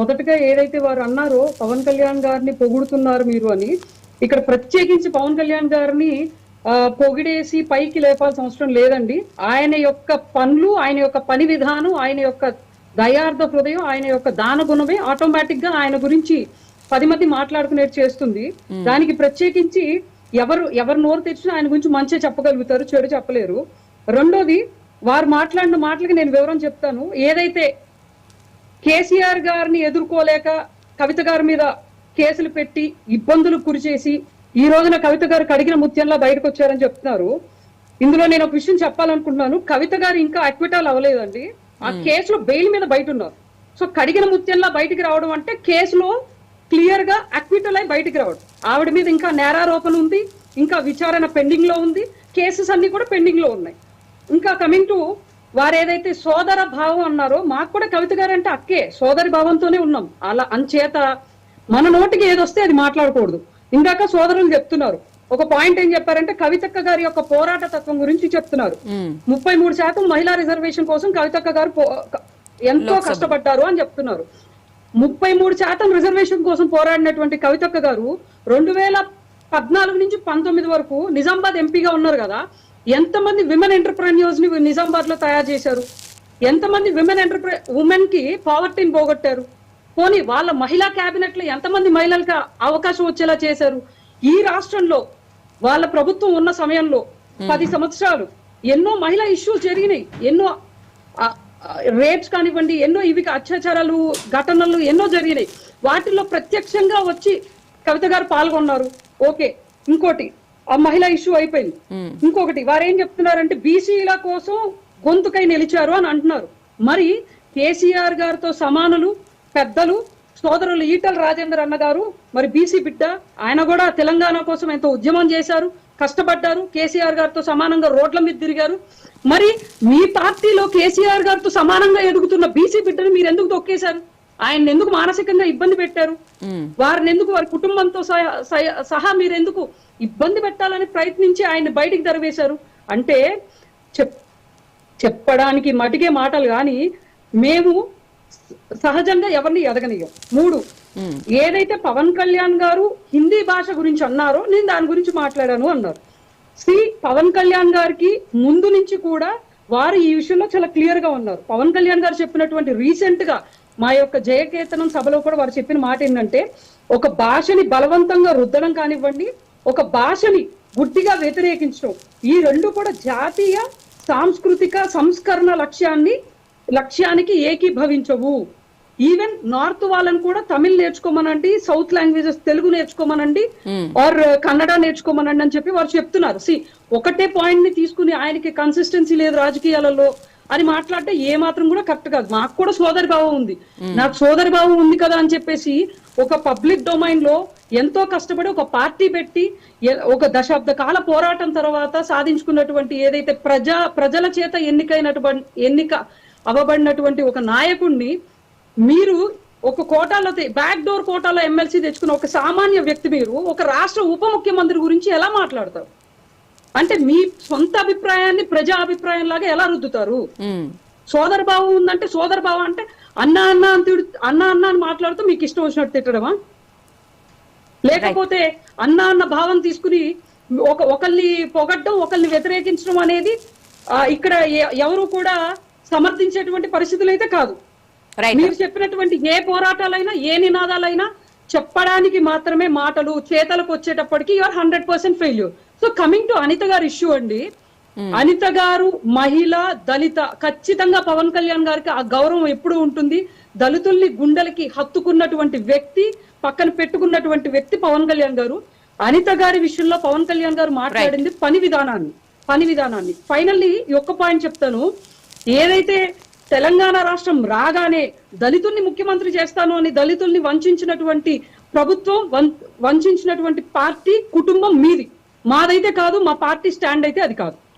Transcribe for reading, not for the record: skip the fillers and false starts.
మొదటగా ఏదైతే వారు అన్నారో పవన్ కళ్యాణ్ గారిని పొగుడుతున్నారు మీరు అని, ఇక్కడ ప్రత్యేకించి పవన్ కళ్యాణ్ గారిని పొగిడేసి పైకి లేపాల్సిన అవసరం లేదండి. ఆయన యొక్క పనులు, ఆయన యొక్క పని విధానం, ఆయన యొక్క దయార్థ హృదయం, ఆయన యొక్క దాన గుణమే ఆటోమేటిక్ గా ఆయన గురించి 10 మంది మాట్లాడుకునేది చేస్తుంది. దానికి ప్రత్యేకించి ఎవరు నోరు తెచ్చినా ఆయన గురించి మంచి చెప్పగలుగుతారు, చెడు చెప్పలేరు. రెండోది, వారు మాట్లాడిన మాటలకి నేను వివరం చెప్తాను. ఏదైతే కేసీఆర్ గారిని ఎదుర్కోలేక కవిత గారి మీద కేసులు పెట్టి ఇబ్బందులకు గురి చేసి ఈ రోజున కవిత గారు కడిగిన ముత్యంలా బయటకు వచ్చారని చెప్తున్నారు. ఇందులో నేను ఒక విషయం చెప్పాలనుకుంటున్నాను. కవిత గారు ఇంకా అక్విటల్ అవ్వలేదండి. ఆ కేసులో బెయిల్ మీద బయట ఉన్నారు. సో కడిగిన ముత్యంలా బయటికి రావడం అంటే కేసులో క్లియర్ గా అక్విటల్ అయి బయటికి రావడం. ఆవిడ మీద ఇంకా నేరారోపణ ఉంది, ఇంకా విచారణ పెండింగ్ లో ఉంది, కేసెస్ అన్ని కూడా పెండింగ్ లో ఉన్నాయి. ఇంకా కమింగ్ టు వారు ఏదైతే సోదర భావం అన్నారో, మాకు కూడా కవిత గారు అంటే అక్కే, సోదరి భావంతోనే ఉన్నాం. అలా అంచేత మన నోటికి ఏదొస్తే అది మాట్లాడకూడదు. ఇందాక సోదరులు చెప్తున్నారు, ఒక పాయింట్ ఏం చెప్పారంటే కవితక్క గారి యొక్క పోరాట తత్వం గురించి చెప్తున్నారు. 33% మహిళా రిజర్వేషన్ కోసం కవితక్క గారు ఎంతో కష్టపడ్డారు అని చెప్తున్నారు. 33% రిజర్వేషన్ కోసం పోరాడినటువంటి కవితక్క గారు 2014 నుంచి 19 వరకు నిజామాబాద్ ఎంపీగా ఉన్నారు కదా. ఎంతమంది విమెన్ ఎంటర్ప్రెన్యూర్స్ ని నిజామాబాద్ లో తయారు చేశారు? ఎంతమంది ఉమెన్ కి పావర్టీని పోగొట్టారు? పోనీ వాళ్ళ మహిళా క్యాబినెట్ లో ఎంతమంది మహిళలకు అవకాశం వచ్చేలా చేశారు? ఈ రాష్ట్రంలో వాళ్ళ ప్రభుత్వం ఉన్న సమయంలో 10 సంవత్సరాలు ఎన్నో మహిళా ఇష్యూస్ జరిగినాయి. ఎన్నో రేప్స్ కానివ్వండి, ఎన్నో ఇవి అత్యాచారాలు ఘటనలు ఎన్నో జరిగినాయి. వాటిల్లో ప్రత్యక్షంగా వచ్చి కవిత గారు పాల్గొన్నారు. ఓకే, ఇంకోటి ఆ మహిళా ఇష్యూ అయిపోయింది. ఇంకొకటి వారు ఏం చెప్తున్నారంటే బీసీల కోసం గొంతుకై నిలిచారు అని అంటున్నారు. మరి కేసీఆర్ గారితో సమానులు పెద్దలు సోదరులు ఈటల రాజేందర్ అన్న గారు మరి బీసీ బిడ్డ, ఆయన కూడా తెలంగాణ కోసం ఎంతో ఉద్యమం చేశారు, కష్టపడ్డారు, కేసీఆర్ గారితో సమానంగా రోడ్ల మీద తిరిగారు. మరి మీ పార్టీలో కేసీఆర్ గారితో సమానంగా ఎదుగుతున్న బీసీ బిడ్డను మీరు ఎందుకు తొక్కేశారు? ఆయన ఎందుకు మానసికంగా ఇబ్బంది పెట్టారు? వారిని ఎందుకు, వారి కుటుంబంతో సహా మీరు ఎందుకు ఇబ్బంది పెట్టాలని ప్రయత్నించి ఆయన బయటికి తరివేశారు? అంటే చెప్పడానికి మటికే మాటలు కానీ మేము సహజంగా ఎవరిని ఎదగనియం. 3, ఏదైతే పవన్ కళ్యాణ్ గారు హిందీ భాష గురించి అన్నారో నేను దాని గురించి మాట్లాడాను అన్నారు. పవన్ కళ్యాణ్ గారికి ముందు నుంచి కూడా వారు ఈ విషయంలో చాలా క్లియర్ గా ఉన్నారు. పవన్ కళ్యాణ్ గారు చెప్పినటువంటి రీసెంట్ గా మా యొక్క జయకేతనం సభలో కూడా వారు చెప్పిన మాట ఏంటంటే, ఒక భాషని బలవంతంగా రుద్దడం కానివ్వండి, ఒక భాషని గుడ్డిగా వ్యతిరేకించడం, ఈ రెండు కూడా జాతీయ సాంస్కృతిక సంస్కరణ లక్ష్యానికి ఏకీభవించవు. ఈవెన్ నార్త్ వాళ్ళని కూడా తమిళ్ నేర్చుకోమనండి, సౌత్ లాంగ్వేజెస్ తెలుగు నేర్చుకోమనండి, ఆర్ కన్నడ నేర్చుకోమనండి అని చెప్పి వారు చెప్తున్నారు. ఒకటే పాయింట్ ని తీసుకుని ఆయనకి కన్సిస్టెన్సీ లేదు రాజకీయాలలో అని మాట్లాడితే ఏ మాత్రం కూడా కరెక్ట్ కాదు. మాకు కూడా సోదరి భావం ఉంది, నాకు సోదరి భావం ఉంది కదా అని చెప్పేసి ఒక పబ్లిక్ డొమైన్ లో ఎంతో కష్టపడి ఒక పార్టీ పెట్టి ఒక దశాబ్ద కాల పోరాటం తర్వాత సాధించుకున్నటువంటి ఏదైతే ప్రజల చేత ఎన్నిక అవ్వబడినటువంటి ఒక నాయకుడిని మీరు ఒక కోటాలో బ్యాక్ డోర్ కోటాలో ఎమ్మెల్సీ తెచ్చుకున్న ఒక సామాన్య వ్యక్తి మీరు ఒక రాష్ట్ర ఉప ముఖ్యమంత్రి గురించి ఎలా మాట్లాడతారు? అంటే మీ సొంత అభిప్రాయాన్ని ప్రజా అభిప్రాయం లాగా ఎలా రుద్దుతారు? సోదర భావం ఉందంటే సోదర భావం అంటే అన్న అని మాట్లాడుతూ మీకు ఇష్టం వచ్చినట్టు తిట్టడమా? లేకపోతే అన్న భావం తీసుకుని ఒకరిని పొగడ్డం, ఒకరిని వ్యతిరేకించడం అనేది ఇక్కడ ఎవరు కూడా సమర్థించేటువంటి పరిస్థితులు అయితే కాదు. మీరు చెప్పినటువంటి ఏ పోరాటాలైనా ఏ నినాదాలైనా చెప్పడానికి మాత్రమే మాటలు, చేతలకు వచ్చేటప్పటికి you are 100% failure. So coming to Anitha గారి ఇష్యూ అండి, అనిత గారు మహిళ, దళిత, ఖచ్చితంగా పవన్ కళ్యాణ్ గారికి ఆ గౌరవం ఎప్పుడు ఉంటుంది. దళితుల్ని గుండెలకి హత్తుకున్నటువంటి వ్యక్తి, పక్కన పెట్టుకున్నటువంటి వ్యక్తి పవన్ కళ్యాణ్ గారు. అనిత గారి విషయంలో పవన్ కళ్యాణ్ గారు మాట్లాడింది పని విధానాన్ని. ఫైనల్లీ ఒక్క పాయింట్ చెప్తాను. ఏదైతే తెలంగాణ రాష్ట్రం రాగానే దళితుల్ని ముఖ్యమంత్రి చేస్తాను అని దళితుల్ని వంచినటువంటి ప్రభుత్వం, వంచినటువంటి పార్టీ, కుటుంబం మీది. మాదైతే కాదు, మా పార్టీ స్టాండ్ అయితే అది కాదు.